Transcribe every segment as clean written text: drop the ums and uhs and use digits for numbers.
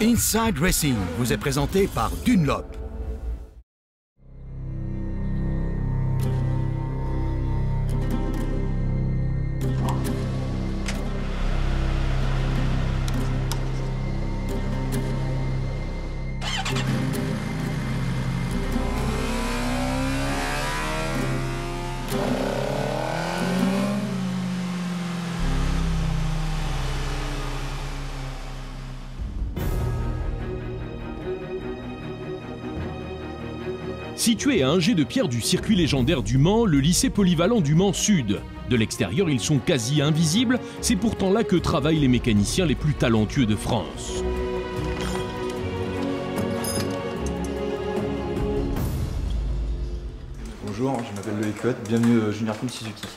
Inside Racing vous est présenté par Dunlop. Situé à un jet de pierre du circuit légendaire du Mans, le lycée polyvalent du Mans Sud. De l'extérieur, ils sont quasi invisibles, c'est pourtant là que travaillent les mécaniciens les plus talentueux de France. Bonjour, je m'appelle Loïc Huot, bienvenue au Junior Team Suzuki.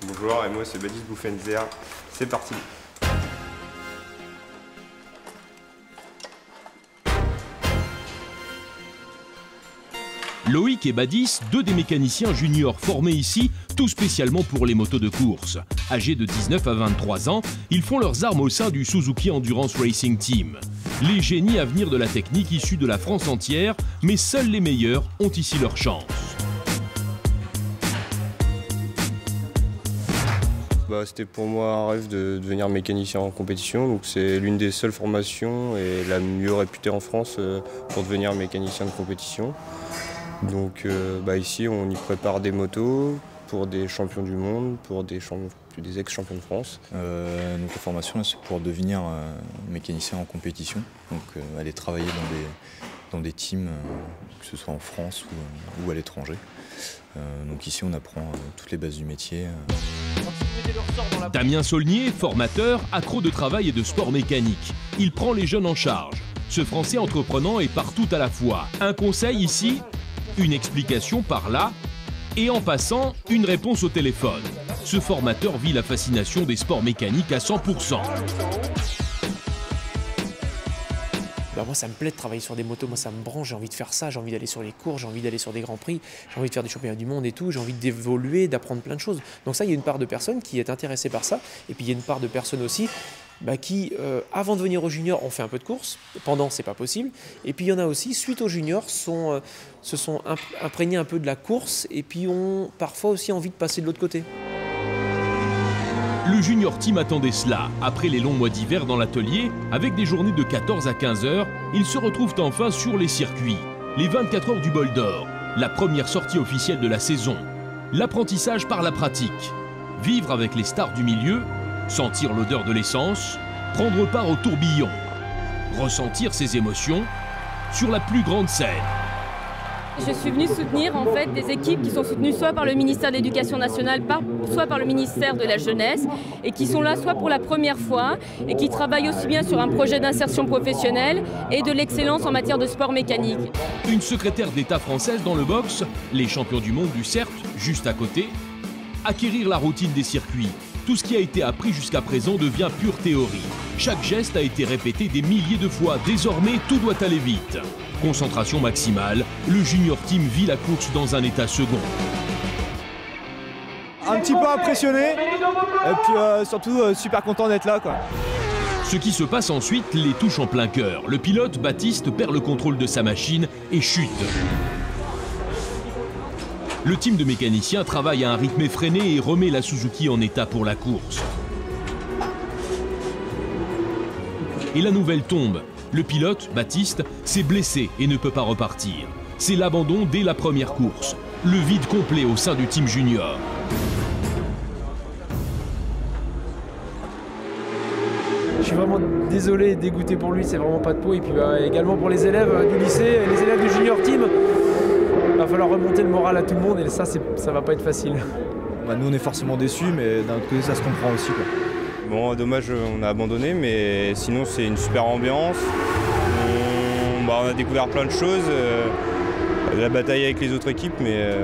Bonjour, et moi c'est Baptiste Bouffenzer, c'est parti. Loïc et Badis, deux des mécaniciens juniors formés ici, tout spécialement pour les motos de course. Âgés de 19 à 23 ans, ils font leurs armes au sein du Suzuki Endurance Racing Team. Les génies à venir de la technique issus de la France entière, mais seuls les meilleurs ont ici leur chance. C'était pour moi un rêve de devenir mécanicien en compétition, donc c'est l'une des seules formations et la mieux réputée en France pour devenir mécanicien de compétition. Donc ici on y prépare des motos pour des champions du monde, pour des ex-champions de France. Donc la formation c'est pour devenir mécanicien en compétition, donc aller travailler dans des teams, que ce soit en France ou à l'étranger. Donc ici on apprend toutes les bases du métier. Damien Saulnier, formateur, accro de travail et de sport mécanique. Il prend les jeunes en charge. Ce Français entreprenant est partout à la fois. Un conseil ici, une explication par là, et en passant, une réponse au téléphone. Ce formateur vit la fascination des sports mécaniques à 100%. Moi ça me plaît de travailler sur des motos, moi ça me branche, j'ai envie de faire ça, j'ai envie d'aller sur les courses, j'ai envie d'aller sur des grands prix, j'ai envie de faire des championnats du monde et tout, j'ai envie d'évoluer, d'apprendre plein de choses. Donc ça, il y a une part de personnes qui est intéressée par ça, et puis il y a une part de personnes aussi qui, avant de venir aux juniors, ont fait un peu de course, pendant c'est pas possible, et puis il y en a aussi, suite aux juniors, se sont imprégnés un peu de la course, et puis ont parfois aussi envie de passer de l'autre côté. Le Junior Team attendait cela. Après les longs mois d'hiver dans l'atelier, avec des journées de 14 à 15 heures, ils se retrouvent enfin sur les circuits. Les 24 heures du bol d'or, la première sortie officielle de la saison. L'apprentissage par la pratique. Vivre avec les stars du milieu, sentir l'odeur de l'essence, prendre part au tourbillon. Ressentir ses émotions sur la plus grande scène. Je suis venue soutenir en fait des équipes qui sont soutenues soit par le ministère de l'Éducation nationale, soit par le ministère de la Jeunesse, et qui sont là soit pour la première fois et qui travaillent aussi bien sur un projet d'insertion professionnelle et de l'excellence en matière de sport mécanique. Une secrétaire d'État française dans le box, les champions du monde du CERT, juste à côté. Acquérir la routine des circuits. Tout ce qui a été appris jusqu'à présent devient pure théorie. Chaque geste a été répété des milliers de fois. Désormais, tout doit aller vite. Concentration maximale, le Junior Team vit la course dans un état second. Un petit peu impressionné, et puis surtout super content d'être là, quoi. Ce qui se passe ensuite les touche en plein cœur. Le pilote, Baptiste, perd le contrôle de sa machine et chute. Le team de mécaniciens travaille à un rythme effréné et remet la Suzuki en état pour la course. Et la nouvelle tombe. Le pilote, Baptiste, s'est blessé et ne peut pas repartir. C'est l'abandon dès la première course. Le vide complet au sein du team junior. Je suis vraiment désolé et dégoûté pour lui, c'est vraiment pas de peau. Et puis également pour les élèves du lycée, les élèves du Junior Team. Il va falloir remonter le moral à tout le monde et ça va pas être facile. Nous on est forcément déçus, mais d'un autre côté ça se comprend aussi, quoi. Bon, dommage, on a abandonné, mais sinon c'est une super ambiance. On a découvert plein de choses, la bataille avec les autres équipes, mais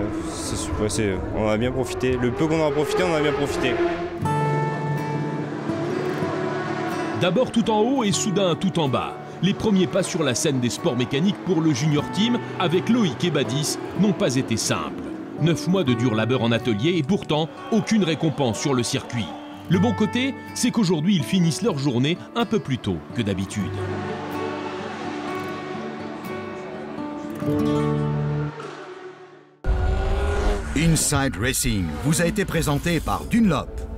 on a bien profité. Le peu qu'on en a profité, on a bien profité. D'abord tout en haut et soudain tout en bas. Les premiers pas sur la scène des sports mécaniques pour le Junior Team avec Loïc et Badis n'ont pas été simples. 9 mois de dur labeur en atelier et pourtant aucune récompense sur le circuit. Le bon côté, c'est qu'aujourd'hui, ils finissent leur journée un peu plus tôt que d'habitude. Inside Racing vous a été présenté par Dunlop.